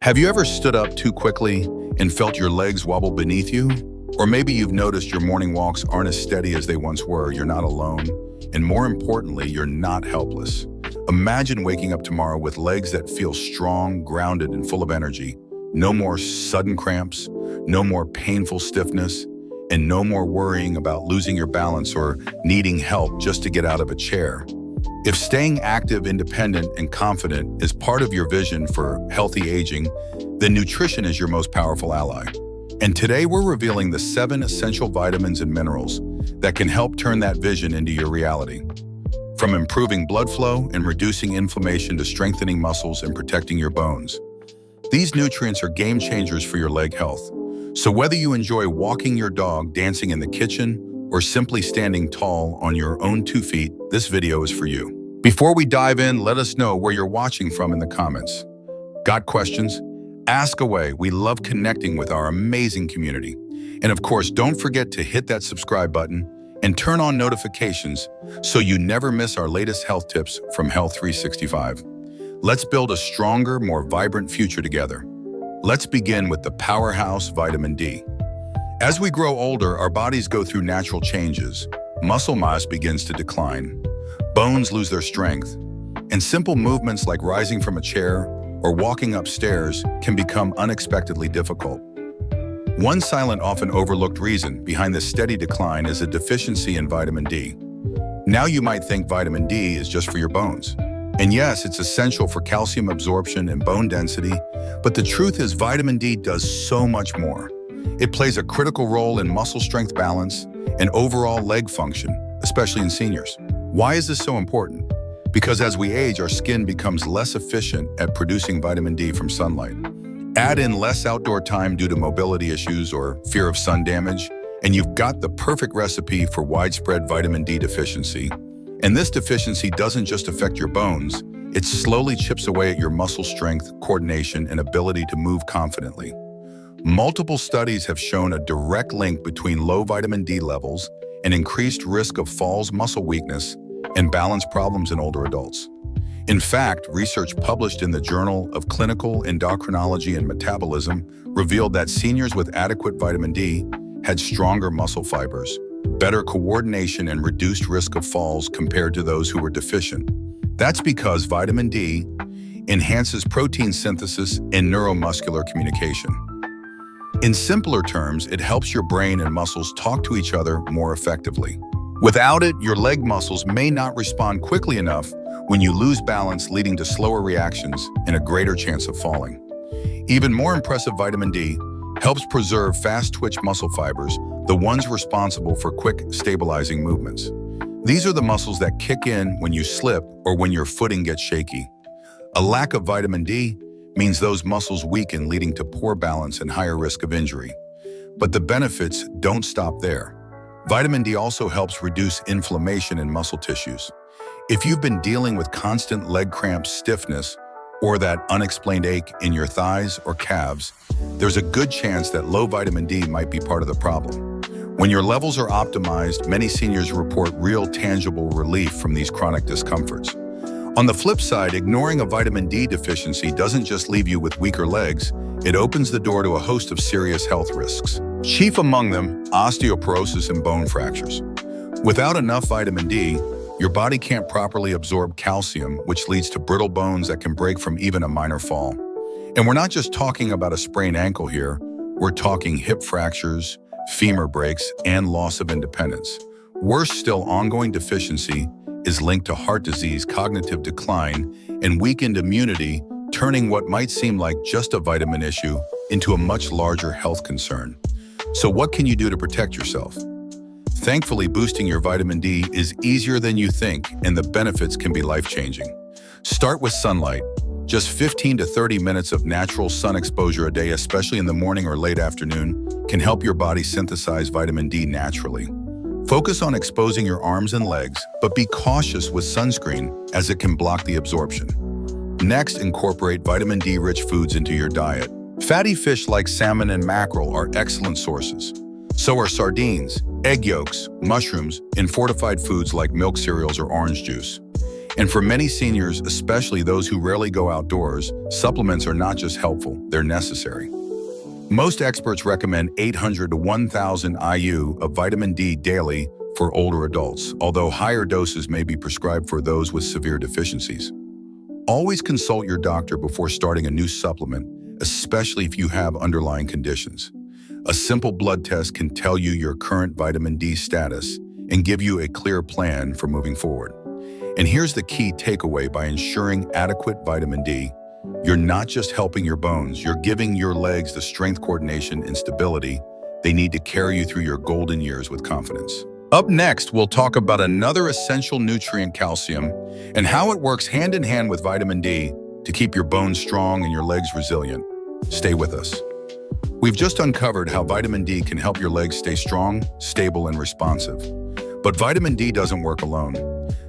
Have you ever stood up too quickly and felt your legs wobble beneath you? Or maybe you've noticed your morning walks aren't as steady as they once were. You're not alone. And more importantly, you're not helpless. Imagine waking up tomorrow with legs that feel strong, grounded, and full of energy. No more sudden cramps, no more painful stiffness, and no more worrying about losing your balance or needing help just to get out of a chair. If staying active, independent, and confident is part of your vision for healthy aging, then nutrition is your most powerful ally. And today we're revealing the 7 essential vitamins and minerals that can help turn that vision into your reality. From improving blood flow and reducing inflammation to strengthening muscles and protecting your bones. These nutrients are game changers for your leg health. So whether you enjoy walking your dog, dancing in the kitchen, or simply standing tall on your own 2 feet, this video is for you. Before we dive in, let us know where you're watching from in the comments. Got questions? Ask away. We love connecting with our amazing community. And of course, don't forget to hit that subscribe button and turn on notifications so you never miss our latest health tips from Health 365. Let's build a stronger, more vibrant future together. Let's begin with the powerhouse vitamin D. As we grow older, our bodies go through natural changes. Muscle mass begins to decline. Bones lose their strength. And simple movements like rising from a chair or walking upstairs can become unexpectedly difficult. One silent, often overlooked reason behind this steady decline is a deficiency in vitamin D. Now you might think vitamin D is just for your bones. And yes, it's essential for calcium absorption and bone density, but the truth is vitamin D does so much more. It plays a critical role in muscle strength, balance, and overall leg function, especially in seniors. Why is this so important? Because as we age, our skin becomes less efficient at producing vitamin D from sunlight. Add in less outdoor time due to mobility issues or fear of sun damage, and you've got the perfect recipe for widespread vitamin D deficiency. And this deficiency doesn't just affect your bones, it slowly chips away at your muscle strength, coordination, and ability to move confidently. Multiple studies have shown a direct link between low vitamin D levels and increased risk of falls, muscle weakness, and balance problems in older adults. In fact, research published in the Journal of Clinical Endocrinology and Metabolism revealed that seniors with adequate vitamin D had stronger muscle fibers, better coordination, and reduced risk of falls compared to those who were deficient. That's because vitamin D enhances protein synthesis and neuromuscular communication. In simpler terms, it helps your brain and muscles talk to each other more effectively. Without it, your leg muscles may not respond quickly enough when you lose balance, leading to slower reactions and a greater chance of falling. Even more impressive, vitamin D helps preserve fast-twitch muscle fibers, the ones responsible for quick, stabilizing movements. These are the muscles that kick in when you slip or when your footing gets shaky. A lack of vitamin D means those muscles weaken, leading to poor balance and higher risk of injury. But the benefits don't stop there. Vitamin D also helps reduce inflammation in muscle tissues. If you've been dealing with constant leg cramps, stiffness, or that unexplained ache in your thighs or calves, there's a good chance that low vitamin D might be part of the problem. When your levels are optimized, many seniors report real, tangible relief from these chronic discomforts. On the flip side, ignoring a vitamin D deficiency doesn't just leave you with weaker legs, it opens the door to a host of serious health risks. Chief among them, osteoporosis and bone fractures. Without enough vitamin D, your body can't properly absorb calcium, which leads to brittle bones that can break from even a minor fall. And we're not just talking about a sprained ankle here, we're talking hip fractures, femur breaks, and loss of independence. Worse still, ongoing deficiency is linked to heart disease, cognitive decline, and weakened immunity, turning what might seem like just a vitamin issue into a much larger health concern. So what can you do to protect yourself? Thankfully, boosting your vitamin D is easier than you think, and the benefits can be life-changing. Start with sunlight. Just 15 to 30 minutes of natural sun exposure a day, especially in the morning or late afternoon, can help your body synthesize vitamin D naturally. Focus on exposing your arms and legs, but be cautious with sunscreen as it can block the absorption. Next, incorporate vitamin D-rich foods into your diet. Fatty fish like salmon and mackerel are excellent sources. So are sardines, egg yolks, mushrooms, and fortified foods like milk cereals or orange juice. And for many seniors, especially those who rarely go outdoors, supplements are not just helpful, they're necessary. Most experts recommend 800 to 1,000 IU of vitamin D daily for older adults, although higher doses may be prescribed for those with severe deficiencies. Always consult your doctor before starting a new supplement, especially if you have underlying conditions. A simple blood test can tell you your current vitamin D status and give you a clear plan for moving forward. And here's the key takeaway: by ensuring adequate vitamin D, you're not just helping your bones, you're giving your legs the strength, coordination, and stability they need to carry you through your golden years with confidence. Up next, we'll talk about another essential nutrient, calcium, and how it works hand in hand with vitamin D to keep your bones strong and your legs resilient. Stay with us. We've just uncovered how vitamin D can help your legs stay strong, stable, and responsive. But vitamin D doesn't work alone.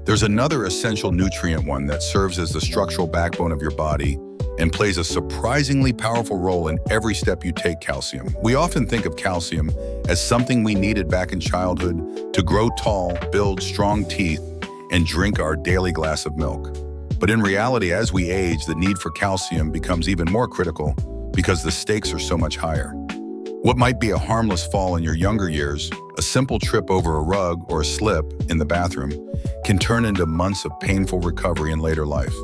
There's another essential nutrient, one that serves as the structural backbone of your body and plays a surprisingly powerful role in every step you take: calcium. We often think of calcium as something we needed back in childhood to grow tall, build strong teeth, and drink our daily glass of milk. But in reality, as we age, the need for calcium becomes even more critical because the stakes are so much higher. What might be a harmless fall in your younger years, a simple trip over a rug or a slip in the bathroom, can turn into months of painful recovery in later life.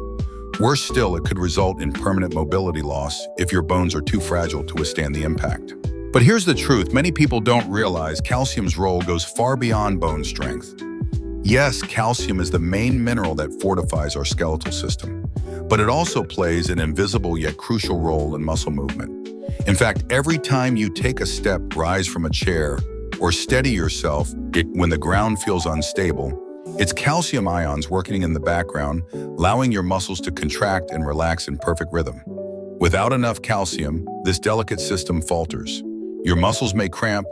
Worse still, it could result in permanent mobility loss if your bones are too fragile to withstand the impact. But here's the truth: many people don't realize calcium's role goes far beyond bone strength. Yes, calcium is the main mineral that fortifies our skeletal system, but it also plays an invisible yet crucial role in muscle movement. In fact, every time you take a step, rise from a chair, or steady yourself when the ground feels unstable, it's calcium ions working in the background, allowing your muscles to contract and relax in perfect rhythm. Without enough calcium, this delicate system falters. Your muscles may cramp,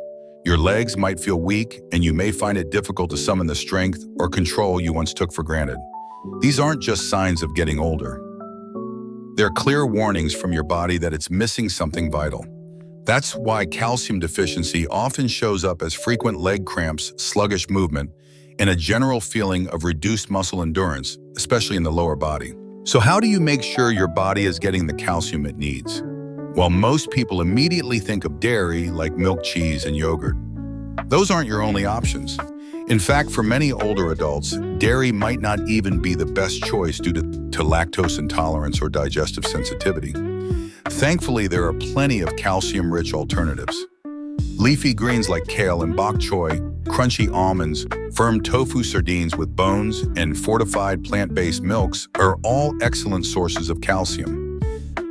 your legs might feel weak, and you may find it difficult to summon the strength or control you once took for granted. These aren't just signs of getting older. They're clear warnings from your body that it's missing something vital. That's why calcium deficiency often shows up as frequent leg cramps, sluggish movement, and a general feeling of reduced muscle endurance, especially in the lower body. So how do you make sure your body is getting the calcium it needs? Well, most people immediately think of dairy, like milk, cheese, and yogurt. Those aren't your only options. In fact, for many older adults, dairy might not even be the best choice due to lactose intolerance or digestive sensitivity. Thankfully, there are plenty of calcium-rich alternatives. Leafy greens like kale and bok choy, crunchy almonds, firm tofu sardines with bones, and fortified plant-based milks are all excellent sources of calcium.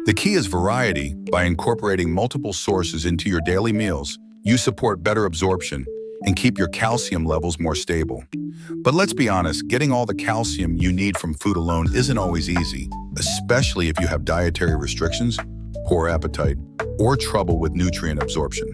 The key is variety. By incorporating multiple sources into your daily meals, you support better absorption and keep your calcium levels more stable. But let's be honest, getting all the calcium you need from food alone isn't always easy, especially if you have dietary restrictions, poor appetite, or trouble with nutrient absorption.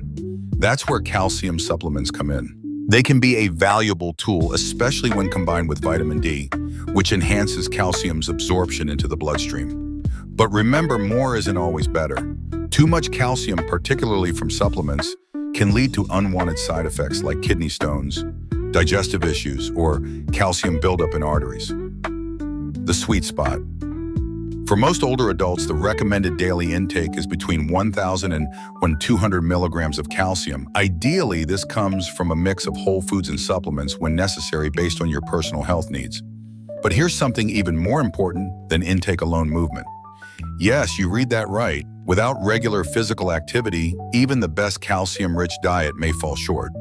That's where calcium supplements come in. They can be a valuable tool, especially when combined with vitamin D, which enhances calcium's absorption into the bloodstream. But remember, more isn't always better. Too much calcium, particularly from supplements, can lead to unwanted side effects like kidney stones, digestive issues, or calcium buildup in arteries. The sweet spot. For most older adults, the recommended daily intake is between 1,000 and 200 milligrams of calcium. Ideally, this comes from a mix of whole foods and supplements when necessary based on your personal health needs. But here's something even more important than intake alone: movement. Yes, you read that right. Without regular physical activity, even the best calcium-rich diet may fall short.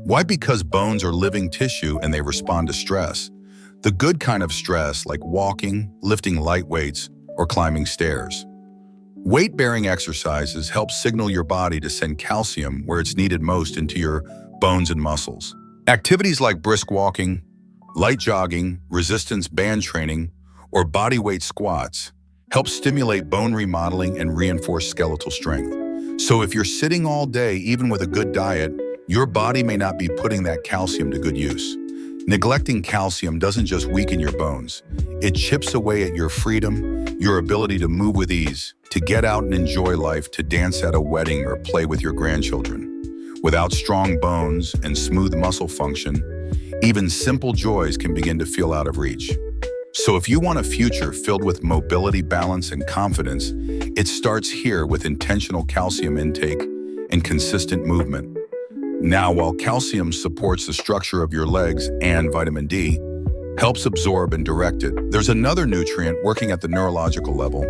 Why? Because bones are living tissue and they respond to stress. The good kind of stress, like walking, lifting light weights, or climbing stairs. Weight-bearing exercises help signal your body to send calcium where it's needed most, into your bones and muscles. Activities like brisk walking, light jogging, resistance band training, or bodyweight squats help stimulate bone remodeling and reinforce skeletal strength. So if you're sitting all day, even with a good diet, your body may not be putting that calcium to good use. Neglecting calcium doesn't just weaken your bones. It chips away at your freedom, your ability to move with ease, to get out and enjoy life, to dance at a wedding or play with your grandchildren. Without strong bones and smooth muscle function, even simple joys can begin to feel out of reach. So if you want a future filled with mobility, balance, and confidence, it starts here with intentional calcium intake and consistent movement. Now, while calcium supports the structure of your legs and vitamin D helps absorb and direct it, there's another nutrient working at the neurological level,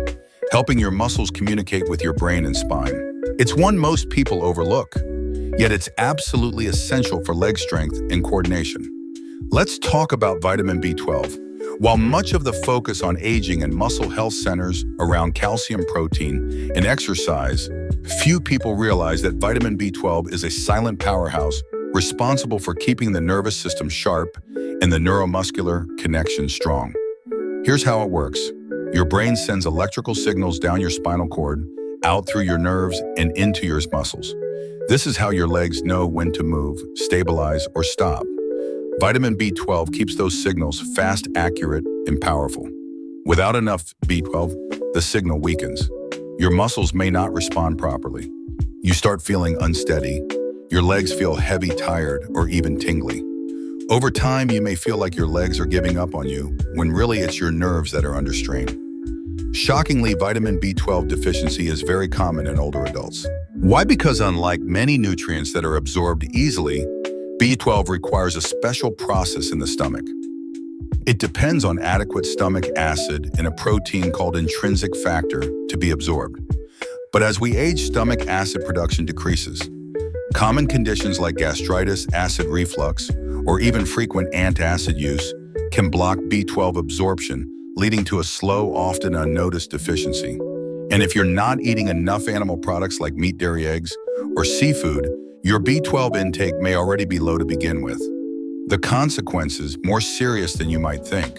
helping your muscles communicate with your brain and spine. It's one most people overlook, yet it's absolutely essential for leg strength and coordination. Let's talk about vitamin B12. While much of the focus on aging and muscle health centers around calcium, protein, and exercise, few people realize that vitamin B12 is a silent powerhouse responsible for keeping the nervous system sharp and the neuromuscular connection strong. Here's how it works. Your brain sends electrical signals down your spinal cord, out through your nerves, and into your muscles. This is how your legs know when to move, stabilize, or stop. Vitamin B12 keeps those signals fast, accurate, and powerful. Without enough B12, the signal weakens. Your muscles may not respond properly. You start feeling unsteady. Your legs feel heavy, tired, or even tingly. Over time, you may feel like your legs are giving up on you, when really it's your nerves that are under strain. Shockingly, vitamin B12 deficiency is very common in older adults. Why? Because unlike many nutrients that are absorbed easily, B12 requires a special process in the stomach. It depends on adequate stomach acid and a protein called intrinsic factor to be absorbed. But as we age, stomach acid production decreases. Common conditions like gastritis, acid reflux, or even frequent antacid use can block B12 absorption, leading to a slow, often unnoticed deficiency. And if you're not eating enough animal products like meat, dairy, eggs, or seafood, your B12 intake may already be low to begin with. The consequences more serious than you might think.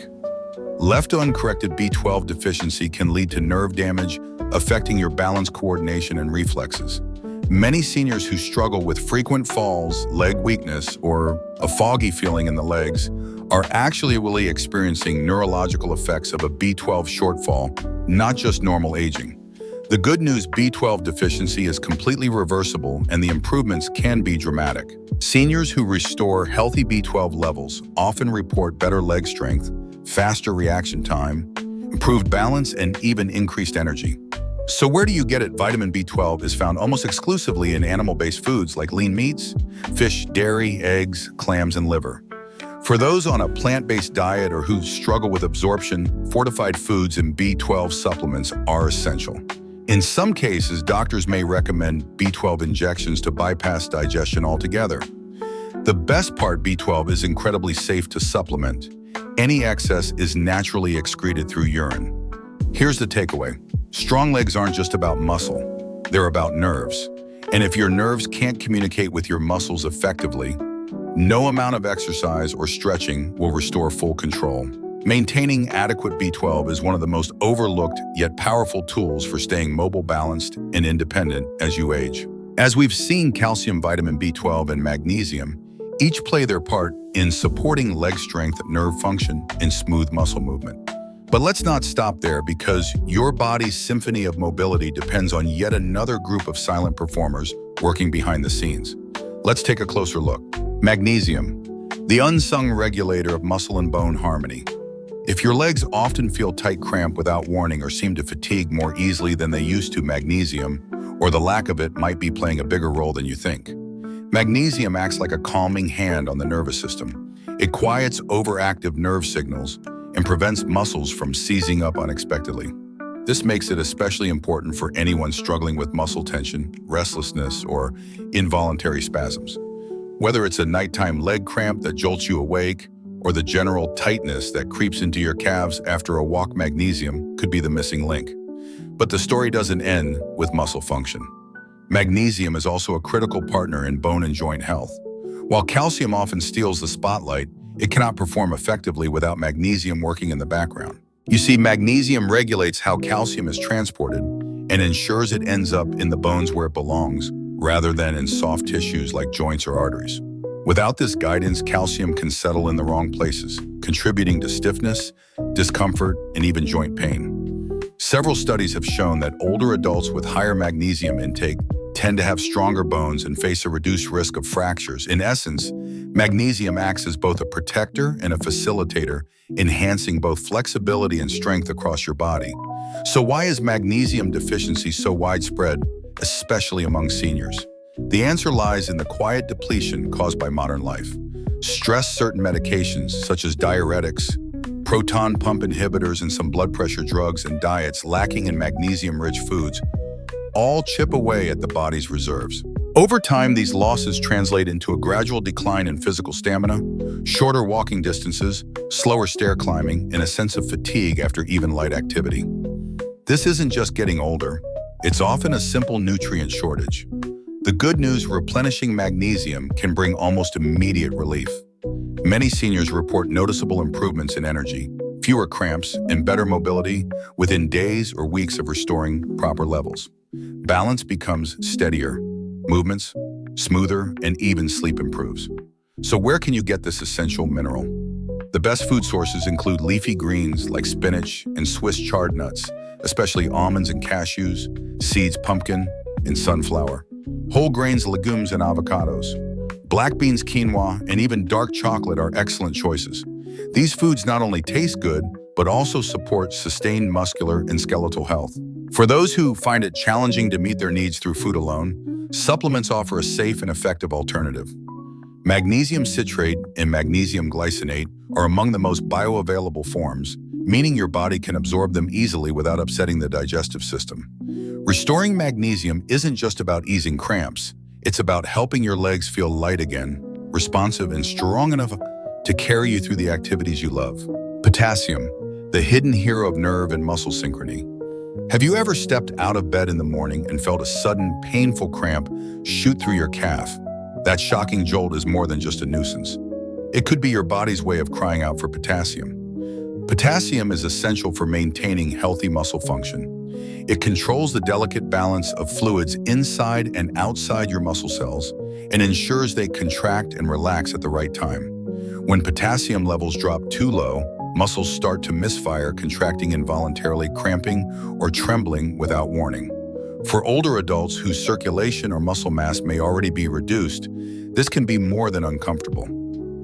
Left uncorrected, B12 deficiency can lead to nerve damage, affecting your balance, coordination, and reflexes. Many seniors who struggle with frequent falls, leg weakness, or a foggy feeling in the legs are actually really experiencing neurological effects of a B12 shortfall, not just normal aging. The good news, B12 deficiency is completely reversible and the improvements can be dramatic. Seniors who restore healthy B12 levels often report better leg strength, faster reaction time, improved balance, and even increased energy. So where do you get it? Vitamin B12 is found almost exclusively in animal-based foods like lean meats, fish, dairy, eggs, clams, and liver. For those on a plant-based diet or who struggle with absorption, fortified foods and B12 supplements are essential. In some cases, doctors may recommend B12 injections to bypass digestion altogether. The best part, B12 is incredibly safe to supplement. Any excess is naturally excreted through urine. Here's the takeaway. Strong legs aren't just about muscle, they're about nerves. And if your nerves can't communicate with your muscles effectively, no amount of exercise or stretching will restore full control. Maintaining adequate B12 is one of the most overlooked yet powerful tools for staying mobile, balanced, and independent as you age. As we've seen, calcium, vitamin B12, and magnesium each play their part in supporting leg strength, nerve function, and smooth muscle movement. But let's not stop there, because your body's symphony of mobility depends on yet another group of silent performers working behind the scenes. Let's take a closer look. Magnesium, the unsung regulator of muscle and bone harmony. If your legs often feel tight, cramp without warning, or seem to fatigue more easily than they used to, magnesium, or the lack of it, might be playing a bigger role than you think. Magnesium acts like a calming hand on the nervous system. It quiets overactive nerve signals and prevents muscles from seizing up unexpectedly. This makes it especially important for anyone struggling with muscle tension, restlessness, or involuntary spasms. Whether it's a nighttime leg cramp that jolts you awake, or the general tightness that creeps into your calves after a walk, magnesium could be the missing link. But the story doesn't end with muscle function. Magnesium is also a critical partner in bone and joint health. While calcium often steals the spotlight, it cannot perform effectively without magnesium working in the background. You see, magnesium regulates how calcium is transported and ensures it ends up in the bones where it belongs, rather than in soft tissues like joints or arteries. Without this guidance, calcium can settle in the wrong places, contributing to stiffness, discomfort, and even joint pain. Several studies have shown that older adults with higher magnesium intake tend to have stronger bones and face a reduced risk of fractures. In essence, Magnesium acts as both a protector and a facilitator, enhancing both flexibility and strength across your body. So why is magnesium deficiency so widespread, especially among seniors? The answer lies in the quiet depletion caused by modern life. Stress, certain medications, such as diuretics, proton pump inhibitors, and some blood pressure drugs, and diets lacking in magnesium-rich foods all chip away at the body's reserves. Over time, these losses translate into a gradual decline in physical stamina, shorter walking distances, slower stair climbing, and a sense of fatigue after even light activity. This isn't just getting older, it's often a simple nutrient shortage. The good news: replenishing magnesium can bring almost immediate relief. Many seniors report noticeable improvements in energy, fewer cramps, and better mobility within days or weeks of restoring proper levels. Balance becomes steadier, movements smoother, and even sleep improves. So where can you get this essential mineral? The best food sources include leafy greens like spinach and Swiss chard nuts, especially almonds and cashews, seeds, pumpkin, and sunflower, whole grains, legumes, and avocados. Black beans, quinoa, and even dark chocolate are excellent choices. These foods not only taste good, but also support sustained muscular and skeletal health. For those who find it challenging to meet their needs through food alone, supplements offer a safe and effective alternative. Magnesium citrate and magnesium glycinate are among the most bioavailable forms, meaning your body can absorb them easily without upsetting the digestive system. Restoring magnesium isn't just about easing cramps. It's about helping your legs feel light again, responsive, and strong enough to carry you through the activities you love. Potassium, the hidden hero of nerve and muscle synchrony. Have you ever stepped out of bed in the morning and felt a sudden, painful cramp shoot through your calf? That shocking jolt is more than just a nuisance. It could be your body's way of crying out for potassium. Potassium is essential for maintaining healthy muscle function. It controls the delicate balance of fluids inside and outside your muscle cells and ensures they contract and relax at the right time. When potassium levels drop too low, muscles start to misfire, contracting involuntarily, cramping, or trembling without warning. For older adults whose circulation or muscle mass may already be reduced, this can be more than uncomfortable.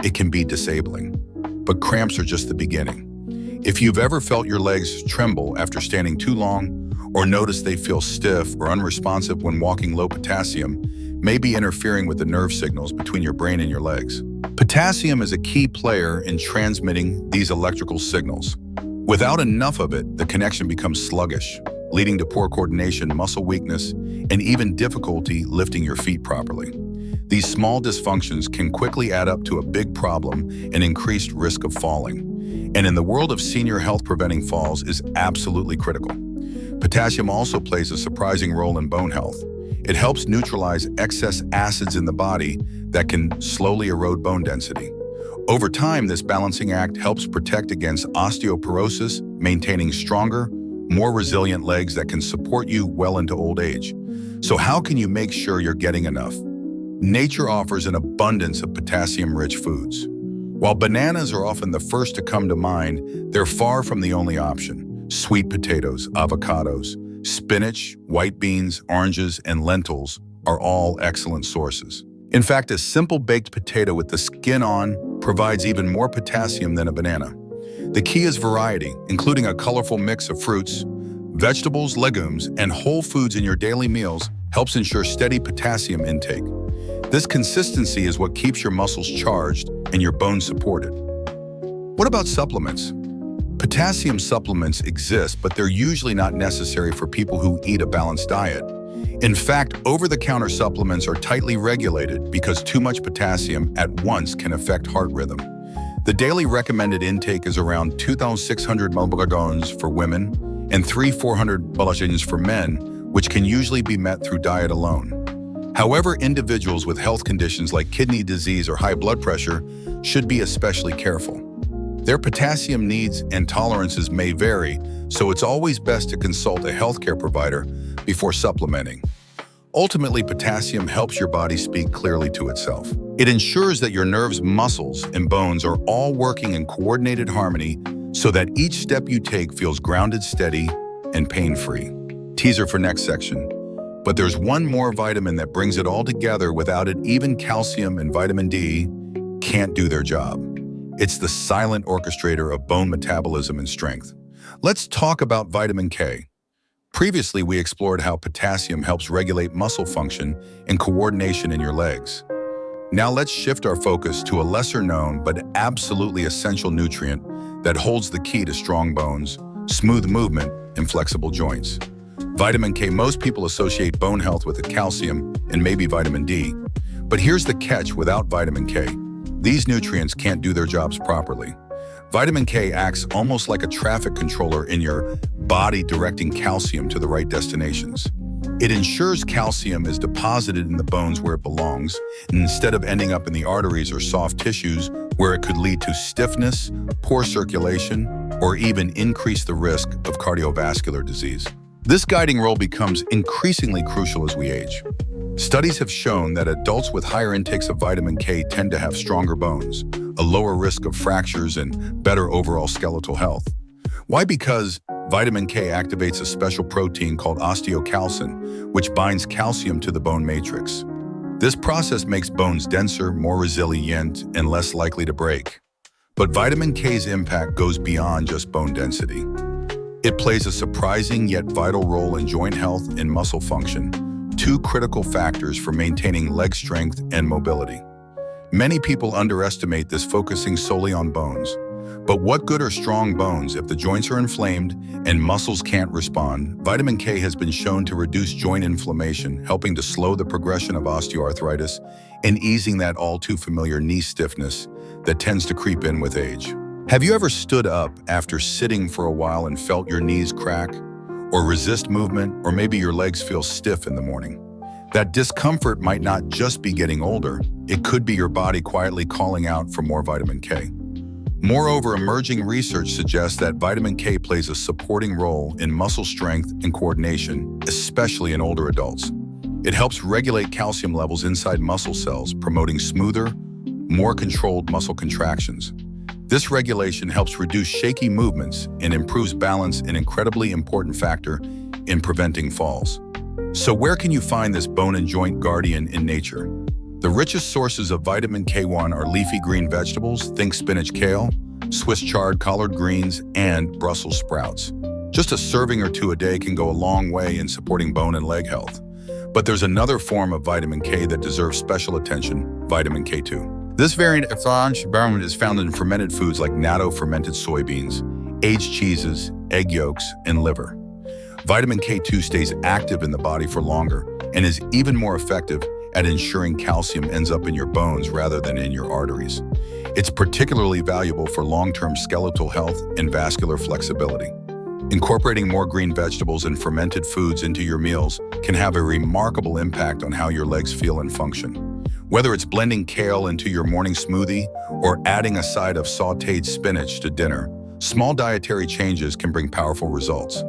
It can be disabling. But cramps are just the beginning. If you've ever felt your legs tremble after standing too long, or noticed they feel stiff or unresponsive when walking, low potassium may be interfering with the nerve signals between your brain and your legs. Potassium is a key player in transmitting these electrical signals. Without enough of it, the connection becomes sluggish, leading to poor coordination, muscle weakness, and even difficulty lifting your feet properly. These small dysfunctions can quickly add up to a big problem and increased risk of falling. And in the world of senior health, preventing falls is absolutely critical. Potassium also plays a surprising role in bone health. It helps neutralize excess acids in the body that can slowly erode bone density. Over time, this balancing act helps protect against osteoporosis, maintaining stronger, more resilient legs that can support you well into old age. So how can you make sure you're getting enough? Nature offers an abundance of potassium-rich foods. While bananas are often the first to come to mind, they're far from the only option. Sweet potatoes, avocados, spinach, white beans, oranges, and lentils are all excellent sources. In fact, a simple baked potato with the skin on provides even more potassium than a banana. The key is variety, including a colorful mix of fruits, vegetables, legumes, and whole foods in your daily meals helps ensure steady potassium intake. This consistency is what keeps your muscles charged and your bones supported. What about supplements? Potassium supplements exist, but they're usually not necessary for people who eat a balanced diet. In fact, over-the-counter supplements are tightly regulated because too much potassium at once can affect heart rhythm. The daily recommended intake is around 2,600 mg for women and 300-400 mg for men, which can usually be met through diet alone. However, individuals with health conditions like kidney disease or high blood pressure should be especially careful. Their potassium needs and tolerances may vary, so it's always best to consult a healthcare provider before supplementing. Ultimately, potassium helps your body speak clearly to itself. It ensures that your nerves, muscles, and bones are all working in coordinated harmony so that each step you take feels grounded, steady, and pain-free. Teaser for next section. But there's one more vitamin that brings it all together without it, even calcium and vitamin D. can't do their job. It's the silent orchestrator of bone metabolism and strength. Let's talk about vitamin K. Previously, we explored how potassium helps regulate muscle function and coordination in your legs. Now let's shift our focus to a lesser-known but absolutely essential nutrient that holds the key to strong bones, smooth movement, and flexible joints. Vitamin K. Most people associate bone health with calcium and maybe vitamin D. But here's the catch without vitamin K. These nutrients can't do their jobs properly. Vitamin K acts almost like a traffic controller in your body, directing calcium to the right destinations. It ensures calcium is deposited in the bones where it belongs, instead of ending up in the arteries or soft tissues where it could lead to stiffness, poor circulation, or even increase the risk of cardiovascular disease. This guiding role becomes increasingly crucial as we age. Studies have shown that adults with higher intakes of vitamin K tend to have stronger bones, a lower risk of fractures, and better overall skeletal health. Why? Because vitamin K activates a special protein called osteocalcin, which binds calcium to the bone matrix. This process makes bones denser, more resilient, and less likely to break. But vitamin K's impact goes beyond just bone density. It plays a surprising yet vital role in joint health and muscle function, two critical factors for maintaining leg strength and mobility. Many people underestimate this, focusing solely on bones. But what good are strong bones if the joints are inflamed and muscles can't respond? Vitamin K has been shown to reduce joint inflammation, helping to slow the progression of osteoarthritis and easing that all too familiar knee stiffness that tends to creep in with age. Have you ever stood up after sitting for a while and felt your knees crack, or resist movement, or maybe your legs feel stiff in the morning? That discomfort might not just be getting older, it could be your body quietly calling out for more vitamin K. Moreover, emerging research suggests that vitamin K plays a supporting role in muscle strength and coordination, especially in older adults. It helps regulate calcium levels inside muscle cells, promoting smoother, more controlled muscle contractions. This regulation helps reduce shaky movements and improves balance, an incredibly important factor in preventing falls. So where can you find this bone and joint guardian in nature? The richest sources of vitamin K1 are leafy green vegetables, think spinach, kale, Swiss chard, collard greens, and Brussels sprouts. Just a serving or two a day can go a long way in supporting bone and leg health. But there's another form of vitamin K that deserves special attention, vitamin K2. This variant of is found in fermented foods like natto fermented soybeans, aged cheeses, egg yolks, and liver. Vitamin K2 stays active in the body for longer and is even more effective at ensuring calcium ends up in your bones rather than in your arteries. It's particularly valuable for long-term skeletal health and vascular flexibility. Incorporating more green vegetables and fermented foods into your meals can have a remarkable impact on how your legs feel and function. Whether it's blending kale into your morning smoothie or adding a side of sautéed spinach to dinner, small dietary changes can bring powerful results.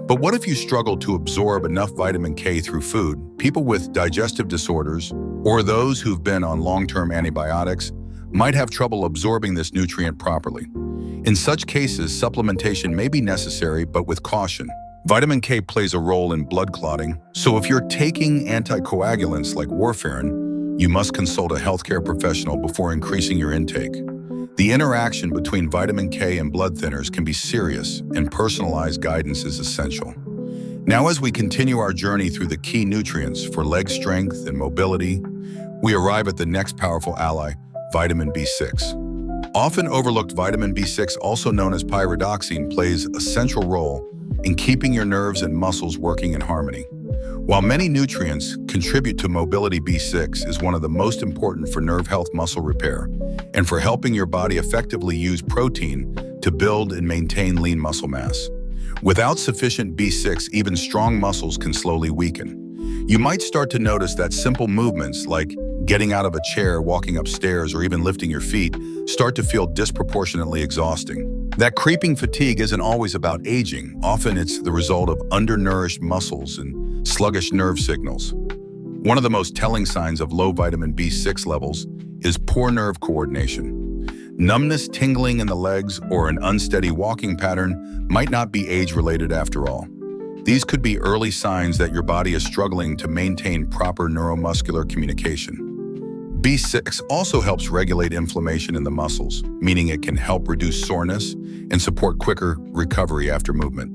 But what if you struggle to absorb enough vitamin K through food? People with digestive disorders or those who've been on long-term antibiotics might have trouble absorbing this nutrient properly. In such cases, supplementation may be necessary, but with caution. Vitamin K plays a role in blood clotting, so if you're taking anticoagulants like warfarin, you must consult a healthcare professional before increasing your intake. The interaction between vitamin K and blood thinners can be serious, and personalized guidance is essential. Now, as we continue our journey through the key nutrients for leg strength and mobility, we arrive at the next powerful ally, vitamin B6. Often overlooked, vitamin B6, also known as pyridoxine, plays a central role in keeping your nerves and muscles working in harmony. While many nutrients contribute to mobility, B6 is one of the most important for nerve health, muscle repair, and for helping your body effectively use protein to build and maintain lean muscle mass. Without sufficient B6, even strong muscles can slowly weaken. You might start to notice that simple movements like getting out of a chair, walking upstairs, or even lifting your feet start to feel disproportionately exhausting. That creeping fatigue isn't always about aging. Often it's the result of undernourished muscles and sluggish nerve signals. One of the most telling signs of low vitamin B6 levels is poor nerve coordination. Numbness, tingling in the legs, or an unsteady walking pattern might not be age-related after all. These could be early signs that your body is struggling to maintain proper neuromuscular communication. B6 also helps regulate inflammation in the muscles, meaning it can help reduce soreness and support quicker recovery after movement.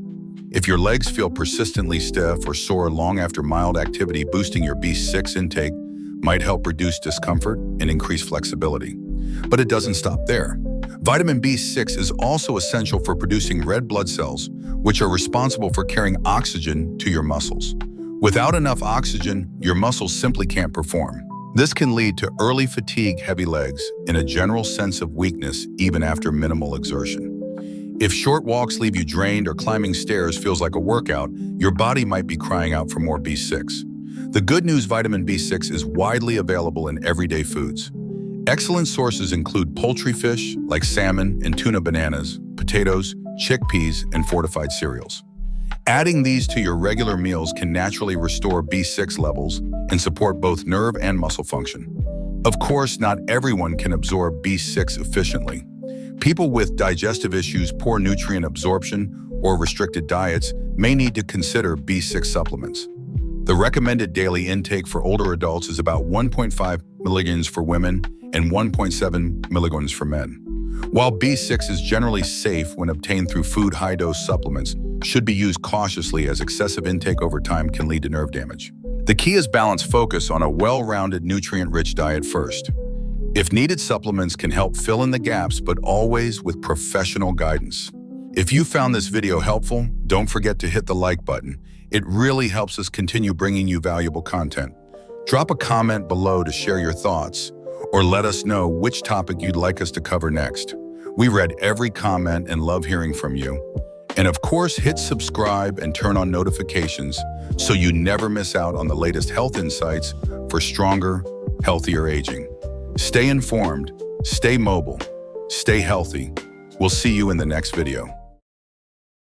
If your legs feel persistently stiff or sore long after mild activity, boosting your B6 intake might help reduce discomfort and increase flexibility. But it doesn't stop there. Vitamin B6 is also essential for producing red blood cells, which are responsible for carrying oxygen to your muscles. Without enough oxygen, your muscles simply can't perform. This can lead to early fatigue, heavy legs, and a general sense of weakness even after minimal exertion. If short walks leave you drained or climbing stairs feels like a workout, your body might be crying out for more B6. The good news: vitamin B6 is widely available in everyday foods. Excellent sources include poultry fish like salmon and tuna, bananas, potatoes, chickpeas, and fortified cereals. Adding these to your regular meals can naturally restore B6 levels and support both nerve and muscle function. Of course, not everyone can absorb B6 efficiently. People with digestive issues, poor nutrient absorption, or restricted diets may need to consider B6 supplements. The recommended daily intake for older adults is about 1.5 milligrams for women and 1.7 milligrams for men. While B6 is generally safe when obtained through food, high-dose supplements should be used cautiously, as excessive intake over time can lead to nerve damage. The key is balanced focus on a well-rounded, nutrient-rich diet first. If needed, supplements can help fill in the gaps, but always with professional guidance. If you found this video helpful, don't forget to hit the like button. It really helps us continue bringing you valuable content. Drop a comment below to share your thoughts, or let us know which topic you'd like us to cover next. We read every comment and love hearing from you. And of course, hit subscribe and turn on notifications so you never miss out on the latest health insights for stronger, healthier aging. Stay informed, stay mobile, stay healthy. We'll see you in the next video.